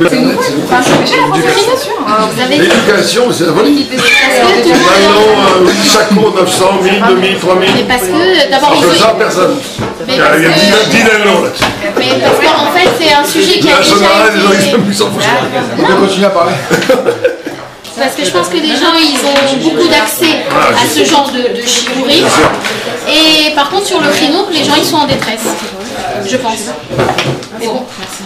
C'est nouveau, enfin, c'est déjà la contamination. Vous avez l'éducation, c'est la folie. Maintenant, chaque mot 900, 1000, 2000, 3000. Mais parce que d'abord ils ont personne. Il y a 10 000 là-dessus. Mais parce qu'en fait, c'est un sujet qui a déjà été... On peut continuer à parler. Parce que je pense que les gens, ils ont beaucoup d'accès à ce genre de chirurgie. Et par contre, sur le créneau, les gens, ils sont en détresse. Je pense. Mais bon, merci.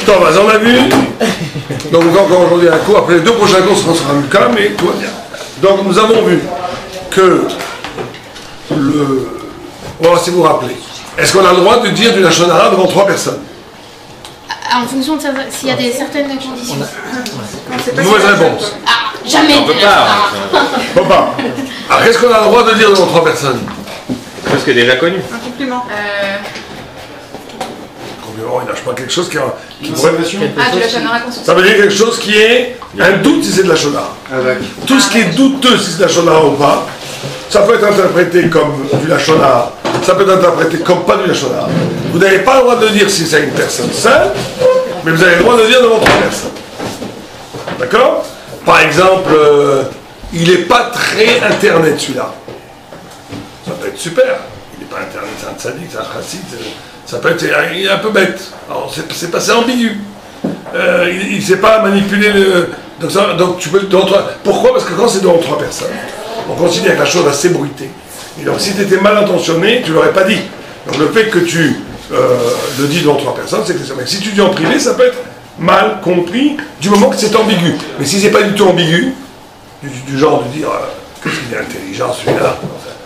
Thomas, on a vu. Donc encore aujourd'hui un cours. Après les deux prochains cours, ce sera le cas, mais tout va bien. Donc nous avons vu que Bon, si vous vous rappelez, est-ce qu'on a le droit de dire du Lachon Hara devant 3 personnes? En fonction de s'il y a certaines conditions. Mauvaise réponse. Ah, jamais. On peut pas. On peut pas. Alors qu'est-ce qu'on a le droit de dire devant 3 personnes? Parce que déjà connu. Un complément. Complément, il lâche pas quelque chose qui pourrait... Ah, du Lachon Hara conscient. Ça veut dire quelque chose qui est un doute si c'est de la Lachon Hara. Tout ce qui est douteux si c'est de la Lachon Hara ou pas, ça peut être interprété comme du Lachon Hara, ça peut être interprété comme pas du Lachon Hara. Vous n'avez pas le droit de dire si c'est une personne seule, mais vous avez le droit de dire devant 3 personnes. D'accord? Par exemple, il n'est pas très internet celui-là. Ça peut être super. Il n'est pas internet, c'est un tzaddik, c'est un chassid. Ça peut être, il est un peu bête. Alors c'est ambigu. Il ne sait pas manipuler le. Donc tu peux. Pourquoi? Parce que quand c'est devant 3 personnes, on considère que la chose va s'ébruiter. Et donc si tu étais mal intentionné, tu ne l'aurais pas dit. Donc le fait que tu le dis devant 3 personnes, c'est que c'est ça. Mais si tu dis en privé, ça peut être mal compris du moment que c'est ambigu. Mais si c'est pas du tout ambigu, du genre de dire qu'est-ce qu'il est intelligent celui-là,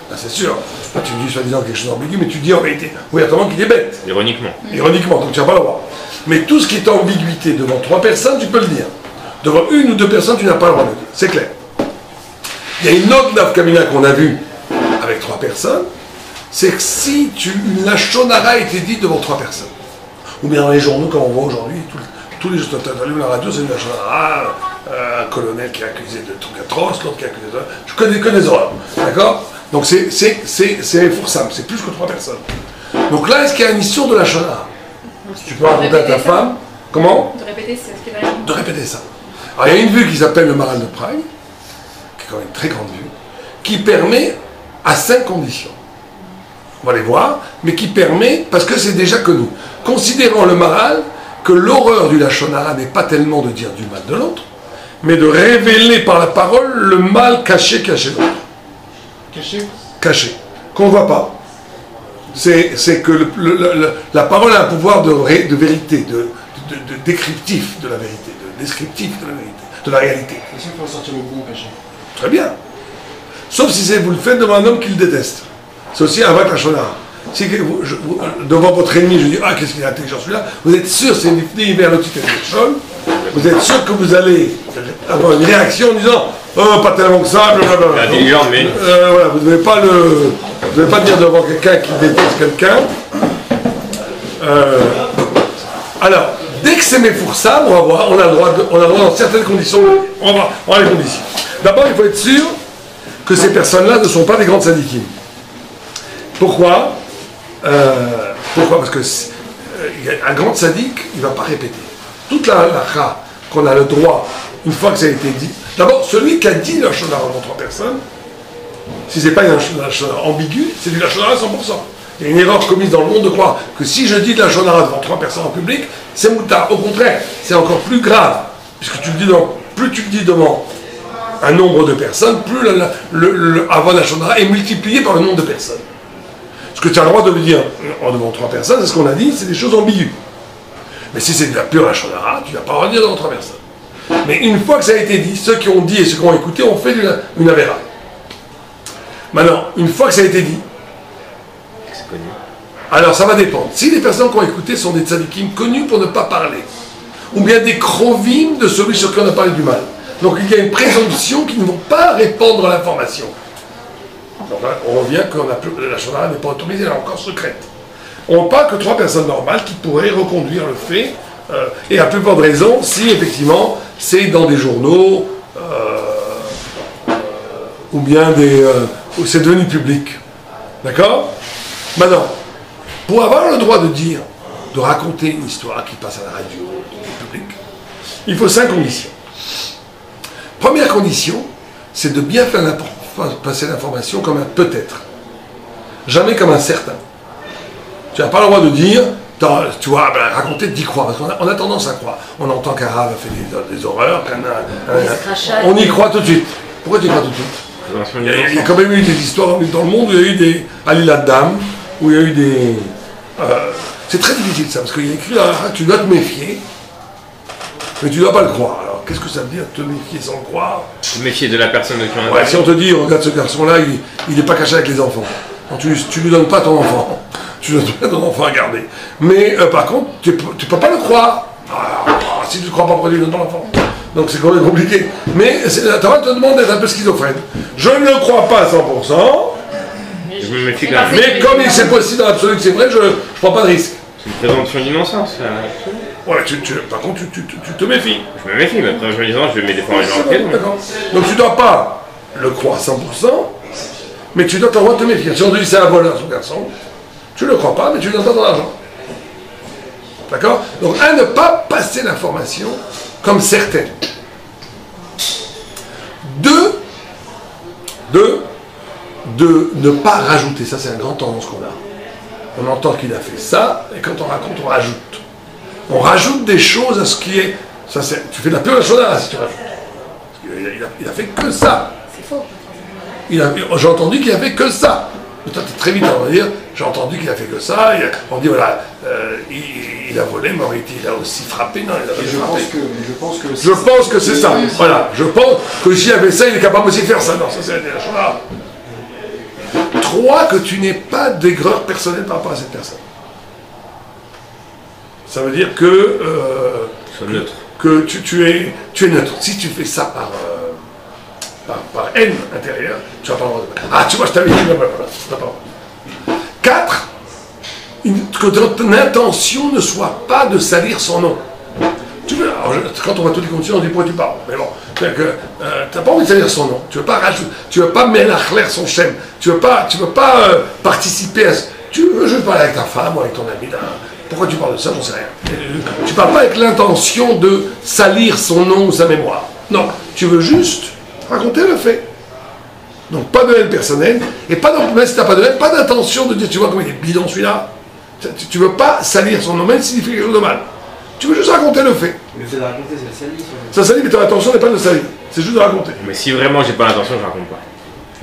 ben, c'est sûr. Tu me dis soi-disant quelque chose d'ambigu, mais tu dis en réalité ouvertement qu'il est bête. Ironiquement. Ironiquement, donc tu n'as pas le droit. Mais tout ce qui est ambiguïté devant 3 personnes, tu peux le dire. Devant 1 ou 2 personnes, tu n'as pas le droit de le dire. C'est clair. Il y a une autre nafkamina qu'on a vue avec 3 personnes, c'est que si une Lachon Hara a été dit devant 3 personnes, ou bien dans les journaux, comme on voit aujourd'hui, tous les jours de la radio, c'est une Lachon Hara, un colonel qui est accusé de trucs atroces, l'autre qui est accusé de... Je connais que des horreurs, d'accord? Donc c'est Foursam, c'est plus que 3 personnes. Donc là, est-ce qu'il y a une mission de Lachon Hara? Tu peux raconter à ta femme, comment? De répéter ce qui va. De répéter ça. Alors il y a une vue qui s'appelle le Maral de Prague, qui est quand même une très grande vue, qui permet à 5 conditions. On va les voir, mais qui permet, parce que c'est déjà connu, considérant le Maral que l'horreur du Lachon Hara n'est pas tellement de dire du mal de l'autre, mais de révéler par la parole le mal caché de l'autre. Caché? Caché. Qu'on ne voit pas. C'est que la parole a un pouvoir de vérité, de décryptif de la vérité, de descriptif de la vérité, de la réalité. C'est sûr qu'il faut sortir le bon caché. Très bien. Sauf si vous le faites devant un homme qui le déteste. C'est aussi un vrai Lachon Hara. Si devant votre ennemi, je dis ah qu'est-ce qu'il est intelligent celui-là, vous êtes sûr, c'est une vers le titre de vous êtes sûr que vous allez avoir une réaction en disant oh pas tellement que ça, blablabla. Intelligent, mais. Voilà, vous ne devez pas dire devant quelqu'un qui déteste quelqu'un. Alors, dès que c'est mes Foursam, on va voir, on a le droit dans certaines conditions, on va voir les conditions. D'abord, il faut être sûr que ces personnes-là ne sont pas des grandes syndiquines. Pourquoi? Pourquoi? Parce que un grand syndic, il ne va pas répéter. Toute la halakha qu'on a le droit, une fois que ça a été dit, d'abord, celui qui a dit le Lachon Hara devant 3 personnes, si ce n'est pas un Lachon Hara ambigu, c'est du Lachon Hara à 100%. Il y a une erreur commise dans le monde de croire que si je dis de Lachon Hara devant 3 personnes en public, c'est moutard. Au contraire, c'est encore plus grave, puisque plus tu le dis devant un nombre de personnes, plus avant Lachon Hara est multiplié par le nombre de personnes. Ce que tu as le droit de le dire devant 3 personnes, c'est ce qu'on a dit, c'est des choses ambiguës. Mais si c'est de la pure Lachon Hara, tu n'as pas le droit de dire devant 3 personnes. Mais une fois que ça a été dit, ceux qui ont dit et ceux qui ont écouté ont fait une avéra. Maintenant, une fois que ça a été dit, C'est connu. alors ça va dépendre. Si les personnes qui ont écouté sont des tzadikim connus pour ne pas parler, ou bien des krovim de celui sur qui on a parlé du mal. Donc il y a une présomption qu'ils ne vont pas répandre l'information. Donc là, on revient que la Lachon Hara n'est pas autorisée, elle est encore secrète. On ne parle que 3 personnes normales qui pourraient reconduire le fait, et à plus forte raison si effectivement c'est dans des journaux, ou bien où c'est devenu public. D'accord? Maintenant, pour avoir le droit de dire de raconter une histoire qui passe à la radio, au public, il faut 5 conditions. Première condition, c'est de bien faire passer l'information comme un peut-être. Jamais comme un certain. Tu n'as pas le droit de dire, tu vois, raconter d'y croire, parce qu'on a tendance à croire. On entend qu'Arabe a fait des horreurs, on y croit tout de suite. Pourquoi tu y crois tout de suite? Il y a quand même eu des histoires dans le monde où il y a eu des Ali Laddam, où il y a eu des... c'est très difficile ça, parce qu'il y a écrit là, tu dois te méfier, mais tu ne dois pas le croire. Alors qu'est-ce que ça veut dire, te méfier sans le croire? Te méfier de la personne de qui on a parlé. Si on te dit, regarde ce garçon-là, il n'est pas caché avec les enfants. Donc, tu ne lui donnes pas ton enfant. Tu ne donnes pas ton enfant à garder. Mais par contre, tu ne peux pas le croire. Si tu ne crois pas, pourquoi tu lui donnes ton enfant? Donc c'est quand même compliqué. Mais la Torah te demande d'être un peu schizophrène. Je ne le crois pas à 100%. Je me méfie quand même. Mais comme il c'est possible dans l'absolu que c'est vrai, je ne prends pas de risque. C'est une présomption d'innocence. Ouais, par contre, tu te méfies. Je me méfie, mais après je me dis non, je vais me défendre les gens. D'accord. Donc tu ne dois pas le croire à 100%, mais tu dois t'en te méfier. Si on te dit c'est un voleur, son garçon, tu ne le crois pas, mais tu lui donnes pas ton argent. D'accord? Donc, ne pas passer l'information comme certaine. 2, de ne pas rajouter. Ça, c'est une grande tendance qu'on a. On entend qu'il a fait ça, et quand on raconte, on rajoute. On rajoute des choses à ce qui est... Ça, tu fais de la pure chaudasse si tu rajoutes. Il a fait que ça. C'est faux. J'ai entendu qu'il a fait que ça. Mais toi, très vite, on va dire, j'ai entendu qu'il a fait que ça. On dit, voilà, il a volé, mais en réalité, il a aussi frappé. Non, il a pas frappé. Je pense que c'est ça. Voilà, je pense que s'il avait ça, il est capable aussi de faire ça. Non, ça, c'est la chose. 3, que tu n'aies pas d'aigreur personnelle par rapport à cette personne. Ça veut dire que... neutre. Que tu es neutre. Si tu fais ça par haine intérieure, tu vas pas avoir de... Ah, tu vois, je t'avais dit... Voilà, 4, que ton intention ne soit pas de salir son nom. Quand on voit toutes les conditions, on dit pourquoi tu parles. Mais bon, tu n'as pas envie de salir son nom. Tu ne veux pas rajouter, tu veux pas mêler à clair son chème. Tu ne veux pas participer à ce... Tu veux juste parler avec ta femme ou avec ton ami. Pourquoi tu parles de ça, j'en sais rien. Tu ne parles pas avec l'intention de salir son nom ou sa mémoire. Non, tu veux juste raconter le fait. Donc pas de haine personnelle, et pas même si tu n'as pas de haine, pas d'intention de dire, tu vois comme il est bidon celui-là. Tu ne veux pas salir son nom, même s'il fait quelque chose de mal. Tu veux juste raconter le fait. Le fait de raconter, c'est le salir. Ça salit, mais ton intention n'est pas de le salir. C'est juste de raconter. Mais si vraiment j'ai pas l'intention, je raconte pas.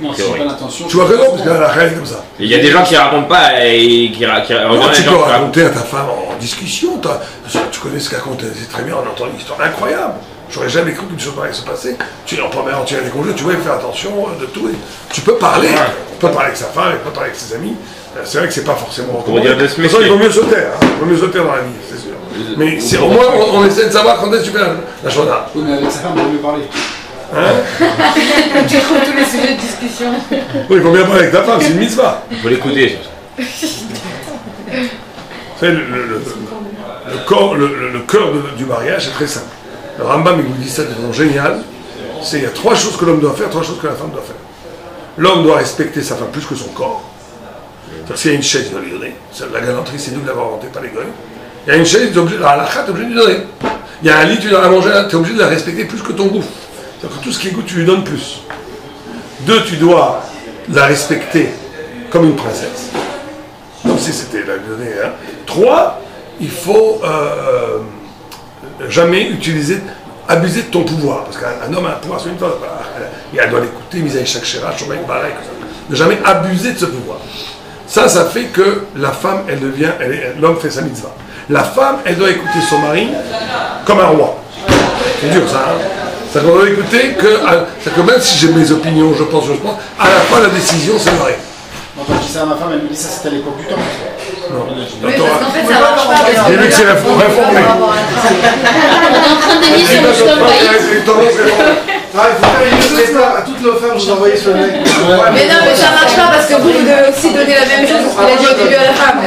Non, si j'ai pas l'intention. Tu vois que non, parce qu'elle a la réalité comme ça. Il y a des gens qui racontent pas et qui non, tu peux raconter à ta femme en discussion. Tu connais ce qu'elle raconte, c'est très bien, on entend une histoire incroyable. J'aurais jamais cru qu'une chose pareille se passait. En première entière des congés, tu vois, il fait attention de tout. Tu peux parler. Tu peux parler avec sa femme, il peut parler avec ses amis. C'est vrai que c'est pas forcément... Pour dire de se méfier. Il vaut mieux se taire. Il vaut mieux se taire dans la vie, c'est sûr. Mais au moins, on essaie de savoir quand est-ce que tu fais la chauda. Oui, mais avec sa femme, il vaut mieux parler. Tu trouves tous les sujets de discussion. Oui, il faut bien parler avec ta femme, c'est une mitzvah. Il faut l'écouter. Le cœur du mariage est très simple. Le Rambam, il vous dit ça de façon géniale. Il y a 3 choses que l'homme doit faire, 3 choses que la femme doit faire. L'homme doit respecter sa femme plus que son corps. S'il y a une chaise, il doit lui donner. La galanterie, c'est nous de l'avoir inventé, pas les goyes. Il y a une chaise, tu es obligé de lui donner. Il y a un lit, tu dois la manger, tu es obligé de la respecter plus que ton goût. C'est-à-dire que tout ce qui est goût, tu lui donnes plus. 2, tu dois la respecter comme une princesse. Comme si c'était la donnée. 3, il faut jamais abuser de ton pouvoir. Parce qu'un homme a un pouvoir sur une femme. Elle doit l'écouter, mise à chaque chéra, chômage, pareil. Ne jamais abuser de ce pouvoir. Ça fait que la femme, l'homme fait sa mitzvah. La femme, elle doit écouter son mari comme un roi. C'est dur ça, hein? C'est-à-dire qu'on doit écouter que même si j'ai mes opinions, je pense, à la fin la décision, c'est le mari. Quand je dis ça à ma femme, elle me dit ça, c'était à l'époque du temps. Non. Oui, parce qu'en fait, ça marche pas. J'ai vu que c'est réformé. On est en train d'émettre sur le sol Il faut faire une newsletter à toutes nos femmes, vous envoyez sur le mec. Mais non, mais ça marche pas parce que vous devez aussi donner la même chose qu'il a dit au début à la femme. Non,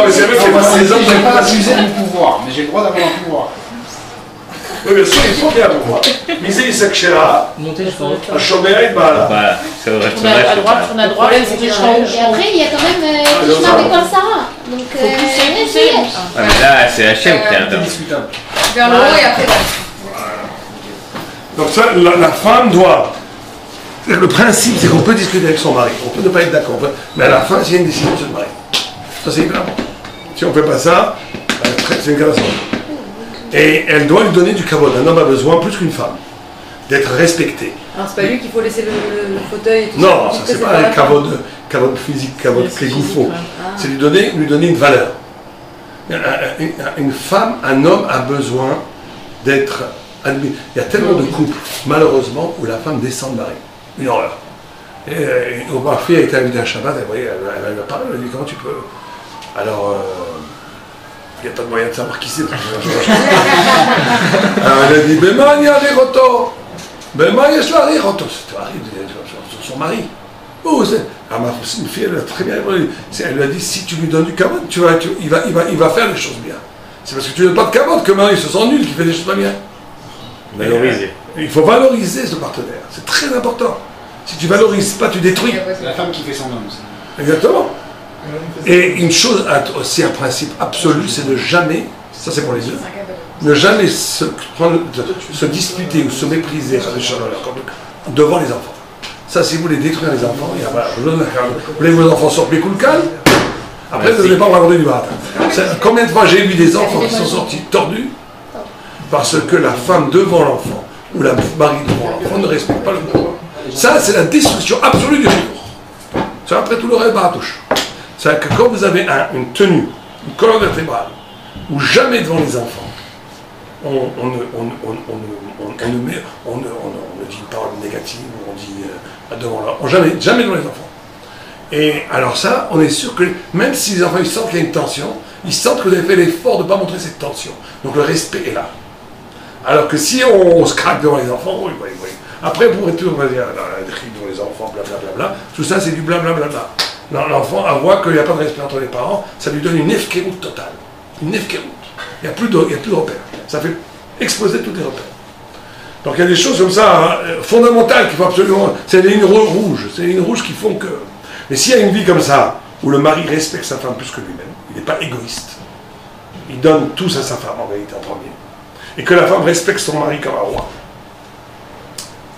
mais c'est vrai que les hommes j'ai pas abusé de mon pouvoir, mais j'ai le droit d'avoir un pouvoir. Oui, bien sûr, il faut bien pouvoir. Misé Sekshera, Ashomera et Bala. Bah, ça devrait être On a droit, on a droit, c'est des champs. Et après, il y a quand même Ishmael et Kol Sarah. Donc, essayez. Ah, mais là, c'est Hachem qui est interdit. Discutable. Vers le haut et après. Donc ça, la femme doit... Le principe, c'est qu'on peut discuter avec son mari, on peut ne pas être d'accord, mais à la fin, c'est une décision de se marier. Ça, c'est grave. Si on ne fait pas ça, c'est une catastrophe. Et elle doit lui donner du kavod. Un homme a besoin, plus qu'une femme, d'être respecté. Alors c'est pas lui qu'il faut laisser le fauteuil et tout Non, ça. ça c'est pas un kavod physique, kavod kégoufo. C'est lui donner une valeur. Une femme, un homme a besoin d'être admis. Il y a tellement de couples, malheureusement, où la femme descend de mari. Une horreur. Et ma fille a été invitée à un Shabbat, elle m'a parlé, elle m'a dit comment tu peux. Alors, il n'y a pas de moyen de savoir qui c'est. Elle a dit, Bema, il y a des rotos. Bema, il y a la rotos. Tu arrives sur son mari. Oh, ma fille, elle a très bien répondu. Elle lui a dit, si tu lui donnes du kavod, il va faire les choses bien. C'est parce que tu ne donnes pas de kavod que mari se sent nul, qu'il fait des choses pas bien. Valoriser. Il faut valoriser ce partenaire. C'est très important. Si tu valorises pas, tu détruis. C'est la femme qui fait son homme. Exactement. Et une chose, aussi un principe absolu, c'est de jamais, ça c'est pour les deux, ne jamais se disputer ou se mépriser devant les enfants. Ça, si vous voulez détruire les enfants, vous voulez que vos enfants sortent les coups-le-calme, après vous n'allez pas me raconter du baratin. Combien de fois j'ai vu des enfants qui sont sortis tordus parce que la femme devant l'enfant ou la mari devant l'enfant ne respecte pas le pouvoir. Ça, c'est la destruction absolue du jour. Ça, après tout le reste, baratouche. C'est-à-dire que quand vous avez une tenue, une colonne vertébrale, ou jamais devant les enfants, on dit une parole négative, on dit devant leur, jamais devant les enfants. Et alors ça, on est sûr que même si les enfants ils sentent qu'il y a une tension, ils sentent que vous avez fait l'effort de ne pas montrer cette tension. Donc le respect est là. Alors que si on se craque devant les enfants, oui. Après, vous pourrez toujours dire, des cris devant les enfants, blablabla, tout ça c'est du blablabla. L'enfant, à voir qu'il n'y a pas de respect entre les parents, ça lui donne une efkéroute totale. Une efkéroute. Il n'y a plus de repères. Ça fait exploser tous les repères. Donc il y a des choses comme ça, fondamentales qu'il faut absolument... C'est les lignes rouges. C'est les lignes rouges qui font que... Mais s'il y a une vie comme ça, où le mari respecte sa femme plus que lui-même, il n'est pas égoïste. Il donne tout à sa femme en vérité en premier. Et que la femme respecte son mari comme un roi.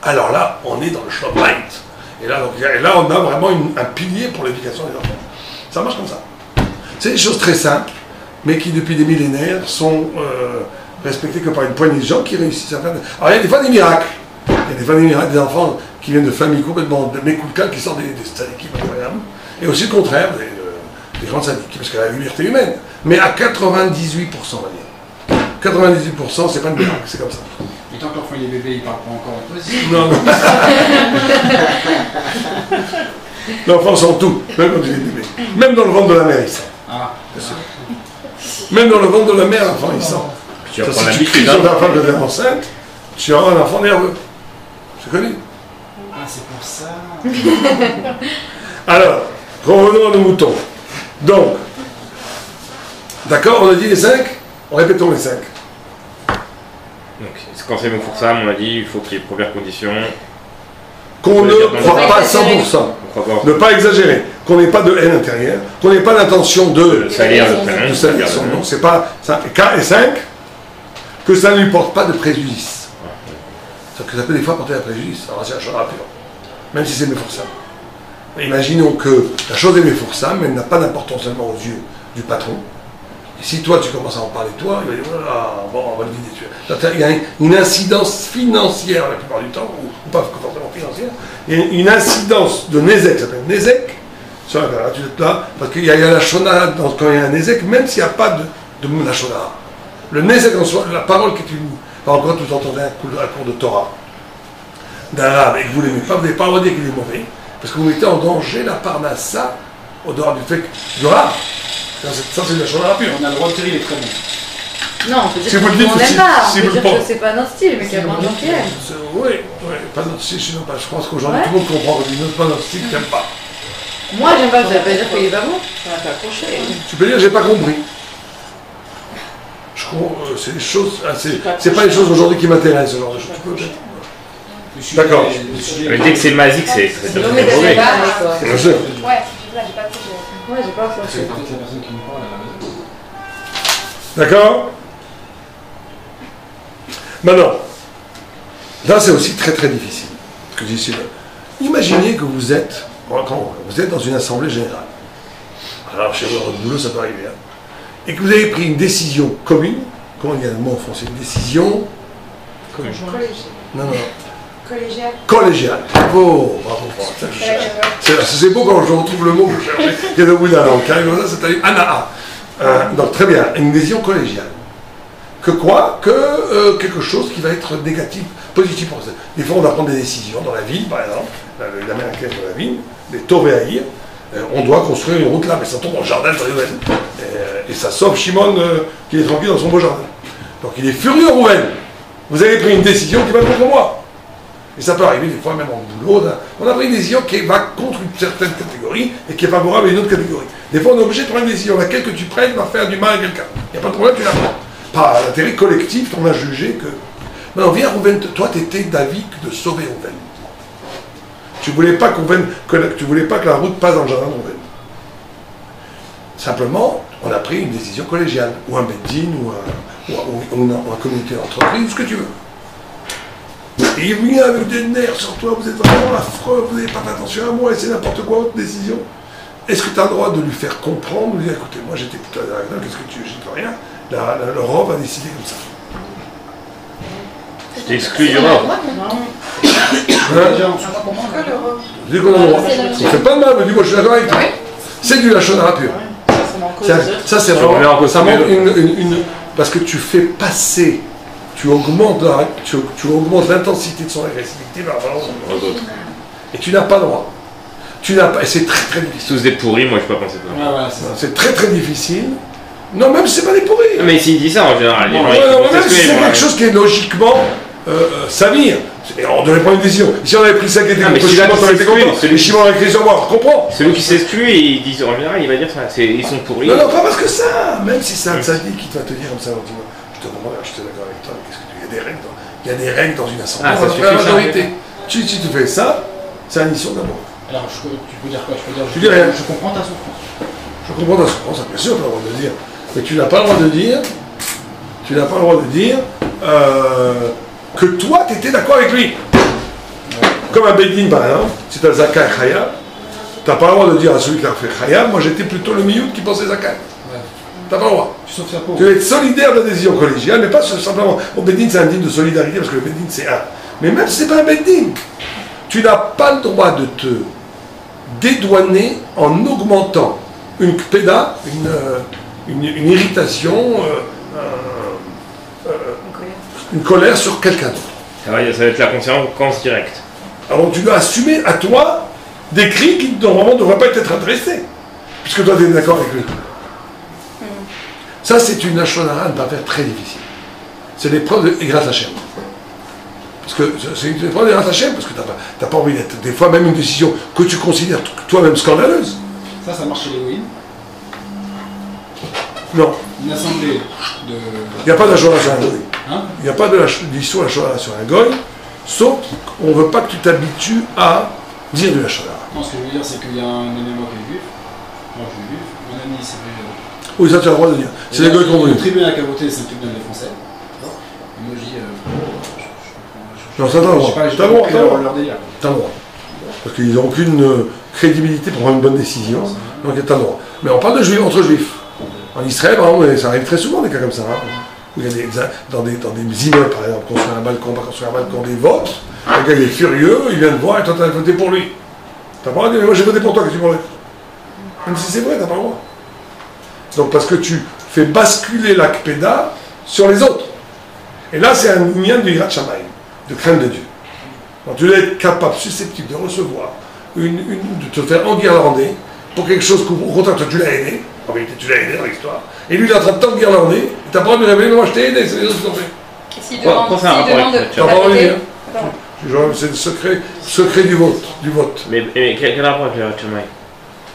Alors là, on est dans le Shalom Bayit. Et là, on a vraiment un pilier pour l'éducation des enfants. Ça marche comme ça. C'est des choses très simples, mais qui depuis des millénaires sont respectées que par une poignée de gens qui réussissent à faire... Alors il y a des fois des miracles. Il y a des fois des miracles, des enfants qui viennent de familles complètement de mécoulcans, qui sortent des sadiques incroyables. Et aussi le contraire, des grands sadiques, parce qu'il y a la liberté humaine. Mais à 98%, on va dire. 98%, c'est pas une miracle, c'est comme ça. Et tant que l'enfant il est bébé, il parle pas encore. Non. L'enfant sent tout, même quand il est bébé. Même dans le ventre de la mère, il sent. Ah, bien sûr. Même dans le ventre de la mère, l'enfant, il sent. Tu vas Ça, prendre si tu cries sur ta femme quand elle est enceinte, tu auras un enfant nerveux. C'est connu. Ah, c'est pour ça. Alors, revenons à nos moutons. Donc, d'accord, on a dit les 5. Répétons les 5. Donc, quand c'est Mefoursam, on a dit il faut qu'il y ait première condition. Qu'on ne croit pas 100%. Ne pas exagérer. Qu'on n'ait pas de haine intérieure. Qu'on n'ait pas l'intention de salir le prénom. De salir son nom. C'est pas ça. Et 5. Que ça ne lui porte pas de préjudice. Ça peut des fois porter un préjudice. Alors c'est un choix rapide. Même si c'est Mefoursam. Imaginons que la chose est Mefoursam, mais elle n'a pas d'importance seulement aux yeux du patron. Et si toi tu commences à en parler toi, il va dire voilà, bon, on va le vider. Il y a une incidence financière la plupart du temps, ou pas forcément financière, il y a une incidence de Nézek, ça s'appelle Nézek, sur la là, parce qu'il y a la Shonara quand il y a un Nézek, même s'il n'y a pas de la Shonara. Le Nézek en soi, la parole qui est une. Par exemple, quand vous entendez un cours de Torah d'arabe et que vous ne l'aimez pas, vous n'avez pas le droit de dire qu'il est mauvais, parce que vous mettez en danger la parnassa au dehors du fait que du rab. Ça, c'est de la Shonara pure. On a le droit de dire il est très bon. Non, on peut dire Si vous le qu'on dites, n'aime pas. si On peut vous le dire que pensez. c'est pas notre style, mais qu'il y a plein de gens qui aiment. Oui, pas notre style, je pense qu'aujourd'hui tout le monde comprend que c'est pas notre style que t'aimes pas. Moi, j'aime pas, ça veut pas dire qu'il est pas bon. On va t'accrocher. Tu peux dire j'ai pas compris. Je c'est des choses, c'est pas les choses aujourd'hui qui m'intéressent, ce genre de choses. Tu peux peut-être. D'accord. Mais dès que c'est magique, c'est Non, mais mauvais. Bien sûr. Ouais, là, j'ai pas pris. Ouais, j'ai pas C'est pris. peut-être la personne qui nous parle à la maison. D'accord. Maintenant, là c'est aussi très très difficile. Ce que je dis ici, imaginez que vous êtes dans une assemblée générale. Alors chez vous, dans votre boulot, ça peut arriver. Hein. Et que vous avez pris une décision commune. Comment il y a le mot en français? Une décision Collégial. Non. Collégial. Collégiale. Bravo. C'est beau quand je retrouve le mot que je cherchais. Il y a au bout de la langue. C'est Anaa. Donc très bien, une décision collégiale. Que quoi? Que quelque chose qui va être négatif, positif pour ça. Des fois, on va prendre des décisions dans la ville, par exemple, l'américaine dans la ville, des Tovéaïr, on doit construire une route là, mais ça tombe dans le jardin de Rouven. Et ça sauve Shimon qui est tranquille dans son beau jardin. Donc il est furieux, Rouven. Vous avez pris une décision qui va contre moi. Et ça peut arriver des fois, même en boulot, on a pris une décision qui va contre une certaine catégorie et qui est favorable à une autre catégorie. Des fois, on est obligé de prendre une décision. Laquelle que tu prennes va faire du mal à quelqu'un. Il n'y a pas de problème, tu la prends. Par l'intérêt collectif, on a jugé que... Maintenant, viens, Rouven, toi, tu étais d'avis de sauver Rouven. Tu voulais pas tu voulais pas que la route passe dans le jardin de Rouven. Simplement, on a pris une décision collégiale, ou un beddin, ou un comité d'entreprise, ou ce que tu veux. Et il vient avec des nerfs sur toi, vous êtes vraiment affreux, vous n'avez pas fait attention à moi, et c'est n'importe quoi votre décision. Est-ce que tu as le droit de lui faire comprendre, de lui dire, écoutez, moi j'étais plutôt à la qu'est-ce que tu veux, j'y peux rien. Le ROV a décidé comme ça. Je t'exclus du ROV. Je dis qu'on a le droit. Ça fait pas de mal, mais dis-moi, je suis d'accord avec toi. C'est du lachonara pur. Ça, c'est vraiment. Ça montre parce que tu fais passer, tu augmentes l'intensité de son agressivité par rapport aux autres. Et tu n'as pas le droit. Et c'est très très difficile. Tous des pourris, moi je peux pas penser ça. Ah, voilà, c'est très très difficile. Non, même si c'est pas des pourris. Mais s'il dit ça en général, les gens même si c'est quelque chose qui est logiquement Samir. On devait prendre une décision. Si on avait pris ça qui était contre Shimon, on aurait été content. Les Shimon auraient écrit sur moi, je comprends. Celui qui s'exclut, et il dit en général, il va dire ça. Ils sont pourris. Non, pas parce que ça. Même si c'est un tzaddik qui va te dire comme ça, je te demande, je suis d'accord avec toi, mais qu'est-ce que tu... Il y a des règles dans une assemblée. Ah, ça suffit, la majorité. Si tu fais ça, c'est un issue d'abord. Alors, tu peux dire quoi? Je dis rien. Je comprends ta souffrance. Je comprends ta souffrance, bien sûr, tu as le droit de le dire. Mais tu n'as pas le droit de dire, que toi, tu étais d'accord avec lui. Comme un Beddin, par exemple, si tu as Zaka et Chaya, tu n'as pas le droit de dire à celui qui a fait Chaya, moi j'étais plutôt le Miout qui pensait Zaka. Tu n'as pas le droit. Tu sauves sa peau. Tu dois être solidaire de la décision collégiale, mais pas simplement. Au Beddin, c'est un digne de solidarité, parce que le Beddin, c'est un. Mais même si ce n'est pas un Beddin, tu n'as pas le droit de te dédouaner en augmentant une kpeda, une irritation, une colère sur quelqu'un d'autre. Ça va être la conséquence directe. Alors tu dois assumer à toi des cris qui normalement ne devraient pas être adressés, puisque toi tu es d'accord avec lui. Ça c'est une lachonara à ne pas faire très difficile. C'est l'épreuve de Igrat Hashem. Parce que c'est une épreuve d'Igrat Hashem, parce que tu n'as pas envie d'être, des fois même une décision que tu considères toi-même scandaleuse. Ça marche chez les Goïms. Non. Une assemblée de... Il n'y a pas de lachonara sur un goy. Hein? Il n'y a pas d'histoire lachonara sur un goy, sauf qu'on ne veut pas que tu t'habitues à dire du lachonara. Non, ce que je veux dire, c'est qu'il y a un ami à moi qui est juif. Moi, je suis juif. Mon ami, il s'est fait... Oui, ça tu as le droit de dire. C'est les goys qu'on veut. Le tribunal qui a voté, c'est le tribunal des Français. Et moi, je dis... Non, ça t'as le droit. T'as le droit. Leur délire. T'as le droit. Parce qu'ils n'ont aucune crédibilité pour prendre une bonne décision. Donc t'as le droit. Mais on parle de juifs entre juifs. En Israël, par exemple, ça arrive très souvent des cas comme ça. Hein, où il y a dans des immeubles, par exemple, construire un balcon, pas construire un balcon, des votes. Le gars il est furieux, il vient te voir et toi t'as voté pour lui. T'as pas le droit de dire, mais moi j'ai voté pour toi, qu'est-ce que tu m'en Même si c'est vrai, t'as pas le droit. Donc parce que tu fais basculer la kpeda sur les autres. Et là c'est un lien du Yirat Shamayim, de crainte de Dieu. Donc tu dois être capable, susceptible de recevoir, de te faire enguirlander pour quelque chose qu'au contraire toi tu l'as aidé. En vérité, tu l'as aidé dans l'histoire. Et lui, il est en train de t'enguirlander. Et t'as pas envie de révéler, mais moi je t'ai aidé, c'est les autres qui l'ont fait. S'il demande de t'as pas envie de dire. C'est le secret du vote. Mais quel rapport avec le Yirat Shamayim?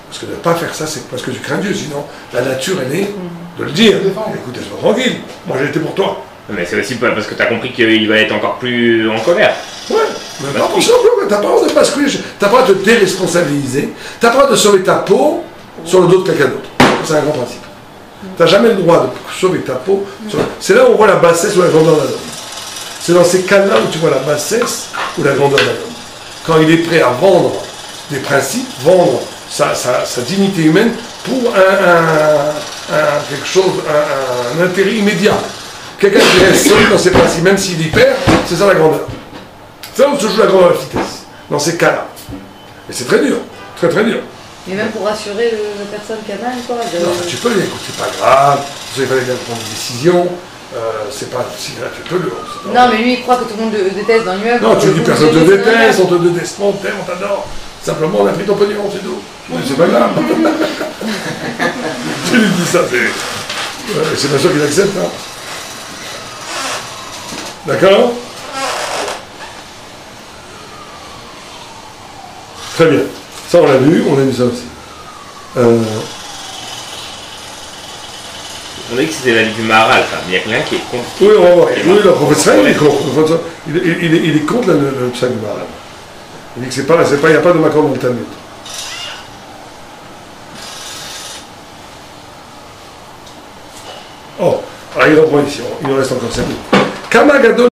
Parce que de ne pas faire ça, c'est parce que tu crains Dieu. Sinon, la nature, elle est de le dire. Écoute, laisse-moi tranquille. Moi, j'ai été pour toi. Mais c'est aussi parce que tu as compris qu'il va être encore plus en colère. Ouais, mais non, tout simplement, t'as pas le droit de basculer, t'as pas le droit de te déresponsabiliser, t'as pas le droit de sauver ta peau sur le dos de quelqu'un d'autre. C'est un grand principe. T'as jamais le droit de sauver ta peau. C'est là où on voit la bassesse ou la grandeur d'un homme. C'est dans ces cas-là où tu vois la bassesse ou la grandeur d'un homme. Quand il est prêt à vendre des principes, vendre sa dignité humaine pour quelque chose, un intérêt immédiat. Quelqu'un qui reste solide dans ses principes, même s'il y perd, c'est ça la grandeur. C'est là où se joue la grandeur de la vitesse, dans ces cas-là. Et c'est très dur, très très dur. Mais même pour rassurer la personne qui a mal, quoi. Non, tu peux lui écouter, c'est pas grave, vous avez bien prendre une décision, c'est pas si grave, tu peux le. Non, mais lui, il croit que tout le monde te déteste dans l'immeuble. Non, tu dis personne te déteste, on te déteste, on t'aime, on t'adore. Simplement, on a pris ton pognon, c'est tout. C'est pas grave. Tu lui dis ça, c'est bien sûr qu'il accepte, hein. D'accord? Très bien. Ça, on l'a vu, on a vu ça aussi. On a dit que c'était la vie du Maharal, mais il y a quelqu'un qui est contre. Oui, on va voir. Oui, le professeur, il est contre. Il est contre le psaque du Maharal. Il dit que il n'y a pas de Macron dans le Talmud. Oh, alors il reprend ici, il nous reste encore 5 minutes. Kama Gadol